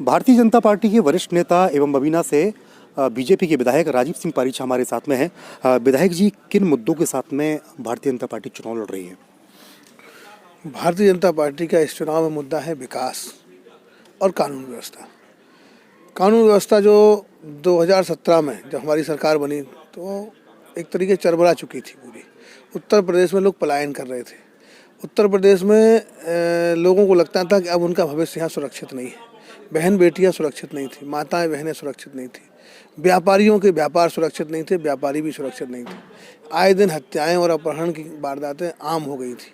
Bharatiya Janata party के वरिष्ठ नेता एवं बबीना से बीजेपी के विधायक राजीव सिंह पारीछा हमारे साथ में हैं। विधायक जी, किन मुद्दों के साथ में भारतीय जनता पार्टी चुनाव लड़ रही है? भारतीय जनता पार्टी का इस चुनाव में मुद्दा है विकास और कानून व्यवस्था। कानून व्यवस्था जो 2017 में जब हमारी सरकार बनी तो एक तरीके चरमरा चुकी थी पूरी। उत्तर प्रदेश में लोग पलायन कर रहे थे। उत्तर प्रदेश में लोगों को लगता था कि अब उनका भविष्य यहाँ सुरक्षित नहीं है। बहन बेटियाँ सुरक्षित नहीं थी, माताएं बहनें सुरक्षित नहीं थी, व्यापारियों के व्यापार सुरक्षित नहीं थे, व्यापारी भी सुरक्षित नहीं थे। आए दिन हत्याएं और अपहरण की वारदातें आम हो गई थी।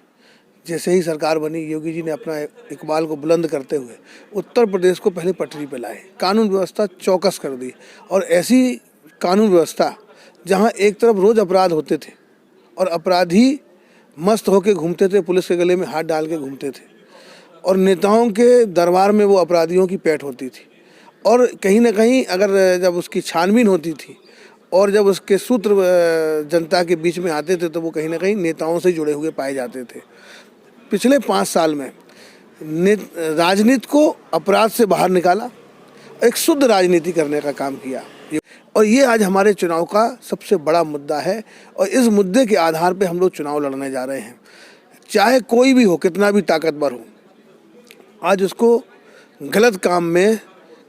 जैसे ही सरकार बनी, योगी जी ने अपना इकबाल को बुलंद करते हुए उत्तर प्रदेश को पहले पटरी पे लाए, कानून व्यवस्था चौकस कर दी। और ऐसी कानून व्यवस्था जहां एक तरफ रोज़ अपराध होते थे और अपराधी मस्त होकर घूमते थे, पुलिस के गले में हाथ डाल के घूमते थे, और नेताओं के दरबार में वो अपराधियों की पैठ होती थी। और कहीं ना कहीं अगर जब उसकी छानबीन होती थी और जब उसके सूत्र जनता के बीच में आते थे तो वो कहीं ना कहीं नेताओं से जुड़े हुए पाए जाते थे। पिछले 5 साल में राजनीति को अपराध से बाहर निकाला, एक शुद्ध राजनीति करने का काम किया, और ये आज हमारे चुनाव का सबसे बड़ा मुद्दा है। और इस मुद्दे के आधार पे हम लोग चुनाव लड़ने जा रहे हैं। चाहे कोई भी हो, कितना भी ताकतवर हो, आज उसको गलत काम में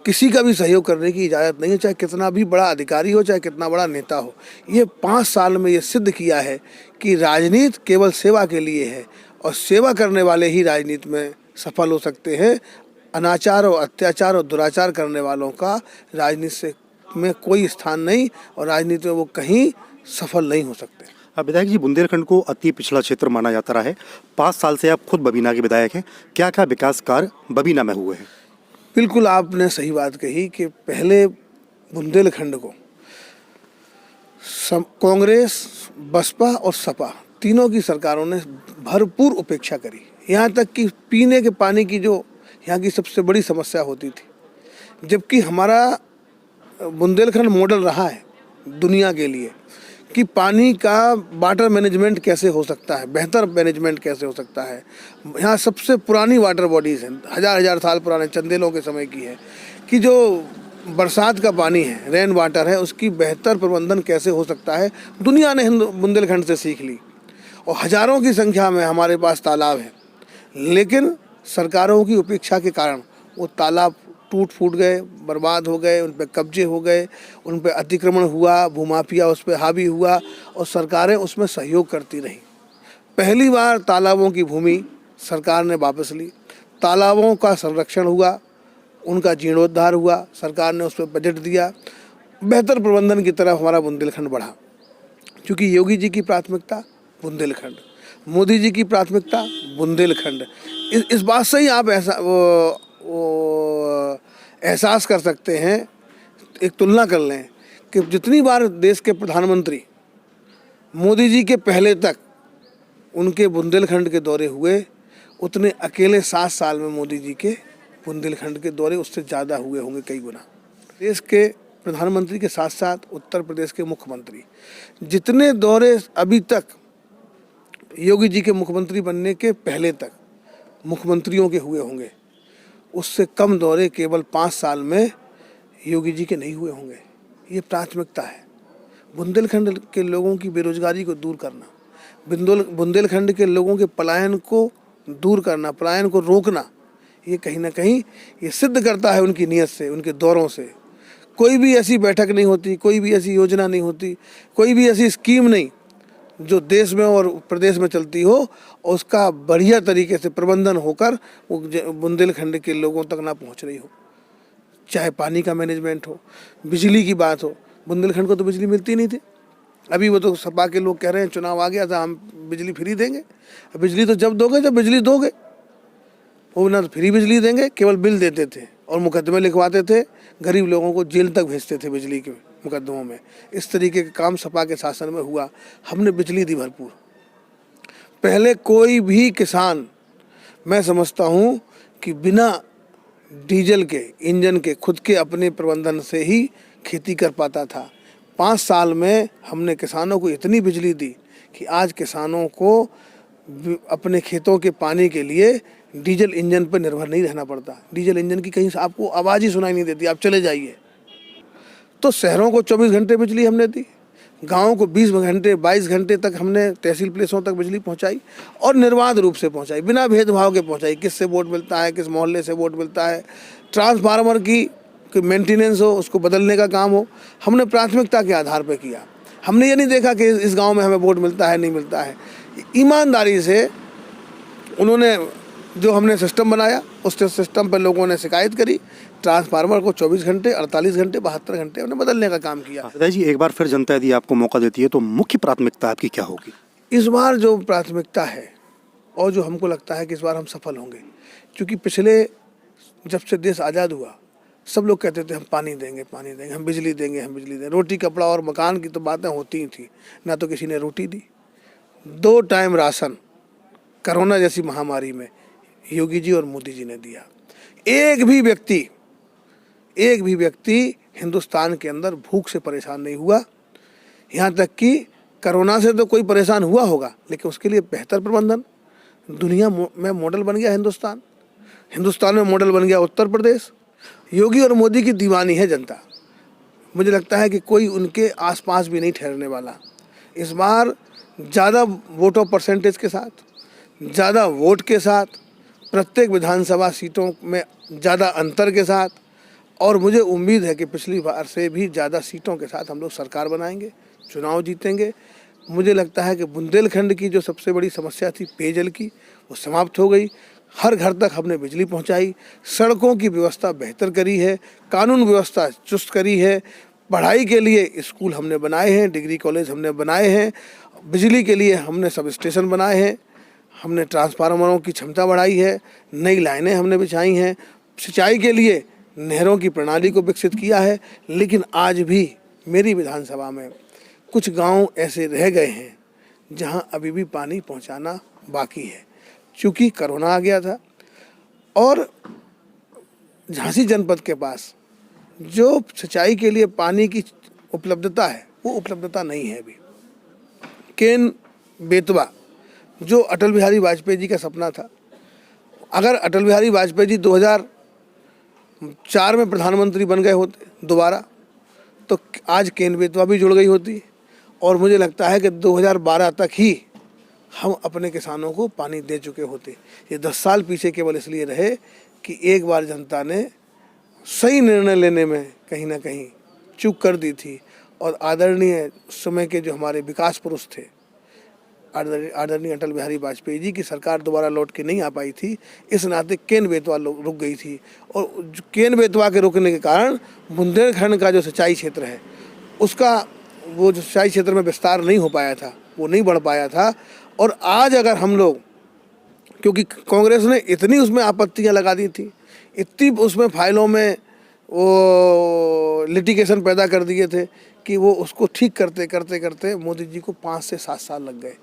किसी का भी सहयोग करने की इजाज़त नहीं है, चाहे कितना भी बड़ा अधिकारी हो, चाहे कितना बड़ा नेता हो। ये 5 साल में ये सिद्ध किया है कि राजनीति केवल सेवा के लिए है और सेवा करने वाले ही राजनीति में सफल हो सकते हैं। अनाचार और अत्याचार और दुराचार करने वालों का राजनीति से में कोई स्थान नहीं, और राजनीति में वो कहीं सफल नहीं हो सकते। विधायक जी, बुंदेलखंड को अति पिछड़ा क्षेत्र माना जाता रहा है। 5 साल से आप खुद बबीना के विधायक हैं। क्या क्या विकास कार्य बबीना में हुए हैं? बिल्कुल आपने सही बात कही कि पहले बुंदेलखंड को कांग्रेस, बसपा और सपा तीनों की सरकारों ने भरपूर उपेक्षा करी। यहाँ तक कि पीने के पानी की जो यहाँ की सबसे बड़ी समस्या होती थी, जबकि हमारा बुंदेलखंड मॉडल रहा है दुनिया के लिए कि पानी का वाटर मैनेजमेंट कैसे हो सकता है, बेहतर मैनेजमेंट कैसे हो सकता है। यहाँ सबसे पुरानी वाटर बॉडीज़ हैं, हज़ार साल पुराने चंदेलों के समय की है, कि जो बरसात का पानी है, रेन वाटर है, उसकी बेहतर प्रबंधन कैसे हो सकता है। दुनिया ने बुंदेलखंड से सीख ली, और हज़ारों की संख्या में हमारे पास तालाब है। लेकिन सरकारों की उपेक्षा के कारण वो तालाब टूट फूट गए, बर्बाद हो गए, उन पर कब्जे हो गए, उन पर अतिक्रमण हुआ, भूमाफिया उस पर हावी हुआ, और सरकारें उसमें सहयोग करती रहीं। पहली बार तालाबों की भूमि सरकार ने वापस ली, तालाबों का संरक्षण हुआ, उनका जीर्णोद्धार हुआ, सरकार ने उस पर बजट दिया। बेहतर प्रबंधन की तरफ हमारा बुंदेलखंड बढ़ा, क्योंकि योगी जी की प्राथमिकता बुंदेलखंड, मोदी जी की प्राथमिकता बुंदेलखंड। इस बात से ही आप एहसास कर सकते हैं, एक तुलना कर लें कि जितनी बार देश के प्रधानमंत्री मोदी जी के पहले तक उनके बुंदेलखंड के दौरे हुए, उतने अकेले 7 साल में मोदी जी के बुंदेलखंड के दौरे उससे ज़्यादा हुए होंगे, कई गुना। देश के प्रधानमंत्री के साथ साथ उत्तर प्रदेश के मुख्यमंत्री, जितने दौरे अभी तक योगी जी के मुख्यमंत्री बनने के पहले तक मुख्यमंत्रियों के हुए होंगे, उससे कम दौरे केवल 5 साल में योगी जी के नहीं हुए होंगे। ये प्राथमिकता है। बुंदेलखंड के लोगों की बेरोजगारी को दूर करना, बुंदेलखंड के लोगों के पलायन को दूर करना, पलायन को रोकना, ये कहीं ना कहीं ये सिद्ध करता है उनकी नीयत से, उनके दौरों से। कोई भी ऐसी बैठक नहीं होती, कोई भी ऐसी योजना नहीं होती, कोई भी ऐसी स्कीम नहीं जो देश में और प्रदेश में चलती हो, और उसका बढ़िया तरीके से प्रबंधन होकर वो बुंदेलखंड के लोगों तक ना पहुंच रही हो। चाहे पानी का मैनेजमेंट हो, बिजली की बात हो, बुंदेलखंड को तो बिजली मिलती नहीं थी। अभी वो तो सपा के लोग कह रहे हैं चुनाव आ गया था, हम बिजली फ्री देंगे। बिजली तो जब दोगे जब बिजली दोगे, वो ना तो फ्री बिजली देंगे, केवल बिल देते थे और मुकदमे लिखवाते थे, गरीब लोगों को जेल तक भेजते थे बिजली के मुकदमों में। इस तरीके के काम सपा के शासन में हुआ। हमने बिजली दी भरपूर। पहले कोई भी किसान, मैं समझता हूँ कि बिना डीजल के इंजन के खुद के अपने प्रबंधन से ही खेती कर पाता था। 5 साल में हमने किसानों को इतनी बिजली दी कि आज किसानों को अपने खेतों के पानी के लिए डीजल इंजन पर निर्भर नहीं रहना पड़ता। डीजल इंजन की कहीं से आपको आवाज़ ही सुनाई नहीं देती, आप चले जाइए। तो शहरों को 24 घंटे बिजली हमने दी, गाँव को 20 घंटे 22 घंटे तक हमने तहसील प्लेसों तक बिजली पहुंचाई और निर्बाध रूप से पहुंचाई, बिना भेदभाव के पहुंचाई। किससे वोट मिलता है, किस मोहल्ले से वोट मिलता है, ट्रांसफार्मर की मेंटेनेंस हो, उसको बदलने का काम हो, हमने प्राथमिकता के आधार पर किया। हमने ये नहीं देखा कि इस गांव में हमें वोट मिलता है नहीं मिलता है। ईमानदारी से उन्होंने जो हमने सिस्टम बनाया, उस सिस्टम पर लोगों ने शिकायत करी। ट्रांसफार्मर को 24 घंटे 48 घंटे 72 घंटे हमने बदलने का काम किया। विधायक जी, एक बार फिर जनता यदि आपको मौका देती है तो मुख्य प्राथमिकता आपकी क्या होगी? इस बार जो प्राथमिकता है और जो हमको लगता है कि इस बार हम सफल होंगे, क्योंकि पिछले जब से देश आज़ाद हुआ सब लोग कहते थे हम पानी देंगे, हम बिजली देंगे, हम बिजली देंगे। रोटी कपड़ा और मकान की तो बातें होती ही थी, ना तो किसी ने रोटी दी। 2 टाइम राशन कोरोना जैसी महामारी में योगी जी और मोदी जी ने दिया। एक भी व्यक्ति हिंदुस्तान के अंदर भूख से परेशान नहीं हुआ। यहाँ तक कि कोरोना से तो कोई परेशान हुआ होगा, लेकिन उसके लिए बेहतर प्रबंधन। दुनिया में मॉडल बन गया हिंदुस्तान में मॉडल बन गया उत्तर प्रदेश। योगी और मोदी की दीवानी है जनता। मुझे लगता है कि कोई उनके आसपास भी नहीं ठहरने वाला। इस बार ज़्यादा वोट ऑफ परसेंटेज के साथ, ज़्यादा वोट के साथ, प्रत्येक विधानसभा सीटों में ज़्यादा अंतर के साथ, और मुझे उम्मीद है कि पिछली बार से भी ज़्यादा सीटों के साथ हम लोग सरकार बनाएंगे, चुनाव जीतेंगे। मुझे लगता है कि बुंदेलखंड की जो सबसे बड़ी समस्या थी पेयजल की, वो समाप्त हो गई। हर घर तक हमने बिजली पहुंचाई, सड़कों की व्यवस्था बेहतर करी है, कानून व्यवस्था चुस्त करी है, पढ़ाई के लिए स्कूल हमने बनाए हैं, डिग्री कॉलेज हमने बनाए हैं, बिजली के लिए हमने सब स्टेशन बनाए हैं, हमने ट्रांसफार्मरों की क्षमता बढ़ाई है, नई लाइनें हमने बिछाई हैं, सिंचाई के लिए नहरों की प्रणाली को विकसित किया है। लेकिन आज भी मेरी विधानसभा में कुछ गांव ऐसे रह गए हैं जहां अभी भी पानी पहुंचाना बाकी है, क्योंकि कोरोना आ गया था। और झांसी जनपद के पास जो सिंचाई के लिए पानी की उपलब्धता है, वो उपलब्धता नहीं है अभी। केन बेतवा जो अटल बिहारी वाजपेयी जी का सपना था, अगर अटल बिहारी वाजपेयी जी 2004 में प्रधानमंत्री बन गए होते दोबारा, तो आज केन बेतवा भी जुड़ गई होती। और मुझे लगता है कि 2012 तक ही हम अपने किसानों को पानी दे चुके होते। ये 10 साल पीछे केवल इसलिए रहे कि एक बार जनता ने सही निर्णय लेने में कहीं ना कहीं चूक कर दी थी। और आदरणीय समय के जो हमारे विकास पुरुष थे, आदरणीय अटल बिहारी वाजपेयी जी की सरकार दोबारा लौट के नहीं आ पाई थी, इस नाते केन बेतवा रुक गई थी। और केन बेतवा के रुकने के कारण बुंदेलखंड का जो सिंचाई क्षेत्र है, उसका वो जो सिंचाई क्षेत्र में विस्तार नहीं हो पाया था, वो नहीं बढ़ पाया था। और आज अगर हम लोग, क्योंकि कांग्रेस ने इतनी उसमें आपत्तियां लगा दी थी, इतनी उसमें फाइलों में वो लिटिगेशन पैदा कर दिए थे कि वो उसको ठीक करते करते करते मोदी जी को 5 से 7 साल लग गए।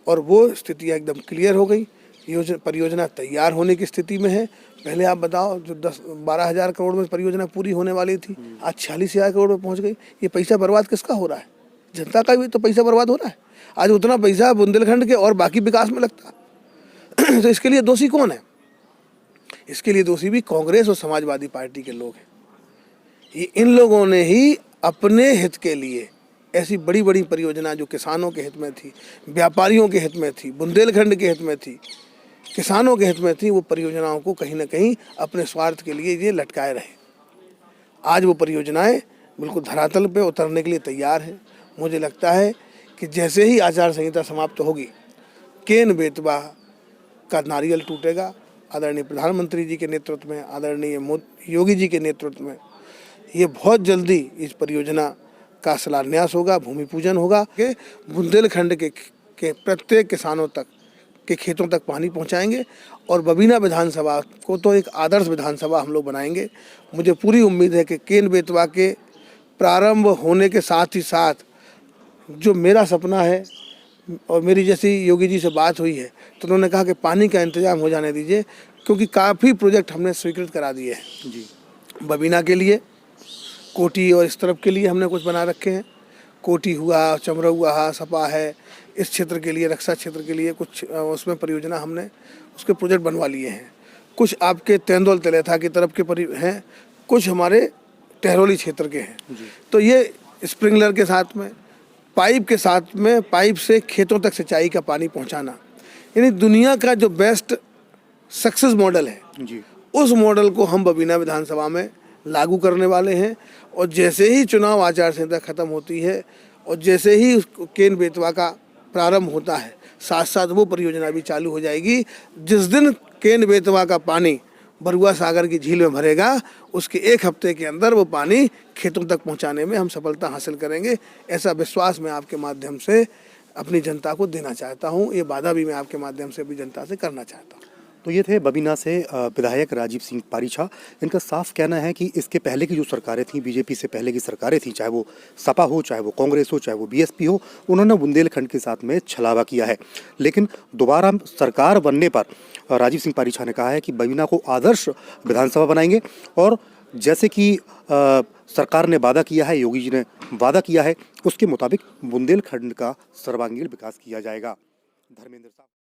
और वो स्थितियाँ एकदम क्लियर हो गई, परियोजना तैयार होने की स्थिति में है। पहले आप बताओ, जो 10-12 हज़ार करोड़ में परियोजना पूरी होने वाली थी, आज 46,000 करोड़ में पहुंच गई। ये पैसा बर्बाद किसका हो रहा है? जनता का भी तो पैसा बर्बाद हो रहा है। आज उतना पैसा बुंदेलखंड के और बाकी विकास में लगता तो इसके लिए दोषी कौन है? इसके लिए दोषी भी कांग्रेस और समाजवादी पार्टी के लोग हैं। ये इन लोगों ने ही अपने हित के लिए ऐसी बड़ी बड़ी परियोजना जो किसानों के हित में थी, व्यापारियों के हित में थी, बुंदेलखंड के हित में थी, किसानों के हित में थी, वो परियोजनाओं को कहीं ना कहीं अपने स्वार्थ के लिए ये लटकाए रहे। आज वो परियोजनाएं बिल्कुल धरातल पे उतरने के लिए तैयार हैं। मुझे लगता है कि जैसे ही आचार संहिता समाप्त होगी, केन बेतवा का नारियल टूटेगा। आदरणीय प्रधानमंत्री जी के नेतृत्व में, आदरणीय योगी जी के नेतृत्व में ये बहुत जल्दी इस परियोजना का शिलान्यास होगा, भूमि पूजन होगा कि बुंदेलखंड के प्रत्येक किसानों तक के खेतों तक पानी पहुंचाएंगे। और बबीना विधानसभा को तो एक आदर्श विधानसभा हम लोग बनाएंगे। मुझे पूरी उम्मीद है कि केन बेतवा के प्रारंभ होने के साथ ही साथ जो मेरा सपना है, और मेरी जैसी योगी जी से बात हुई है तो उन्होंने कहा कि पानी का इंतजाम हो जाने दीजिए, क्योंकि काफ़ी प्रोजेक्ट हमने स्वीकृत करा दिए हैं जी। बबीना के लिए, कोटी और इस तरफ के लिए हमने कुछ बना रखे हैं। कोटी हुआ, चमरा हुआ, सपा है, इस क्षेत्र के लिए, रक्षा क्षेत्र के लिए कुछ उसमें परियोजना हमने उसके प्रोजेक्ट बनवा लिए हैं। कुछ आपके तेंदुल तिलेथा की तरफ के हैं, कुछ हमारे टहरौली क्षेत्र के हैं। तो ये स्प्रिंकलर के साथ में, पाइप के साथ में, पाइप से खेतों तक सिंचाई का पानी पहुंचाना, यानी दुनिया का जो बेस्ट सक्सेस मॉडल है जी, उस मॉडल को हम बबीना विधानसभा में लागू करने वाले हैं। और जैसे ही चुनाव आचार संहिता खत्म होती है और जैसे ही केन बेतवा का प्रारंभ होता है, साथ साथ वो परियोजना भी चालू हो जाएगी। जिस दिन केन बेतवा का पानी बरुआ सागर की झील में भरेगा, उसके 1 हफ्ते के अंदर वो पानी खेतों तक पहुंचाने में हम सफलता हासिल करेंगे। ऐसा विश्वास मैं आपके माध्यम से अपनी जनता को देना चाहता हूं। ये वादा भी मैं आपके माध्यम से भी जनता से करना चाहता हूं। तो ये थे बबीना से विधायक राजीव सिंह पारीछा। इनका साफ कहना है कि इसके पहले की जो सरकारें थीं, बीजेपी से पहले की सरकारें थीं, चाहे वो सपा हो, चाहे वो कांग्रेस हो, चाहे वो बीएसपी हो, उन्होंने बुंदेलखंड के साथ में छलावा किया है। लेकिन दोबारा सरकार बनने पर राजीव सिंह पारीछा ने कहा है कि बबीना को आदर्श विधानसभा बनाएंगे और जैसे कि सरकार ने वादा किया है, योगी जी ने वादा किया है, उसके मुताबिक बुंदेलखंड का सर्वांगीण विकास किया जाएगा। धर्मेंद्र साहब।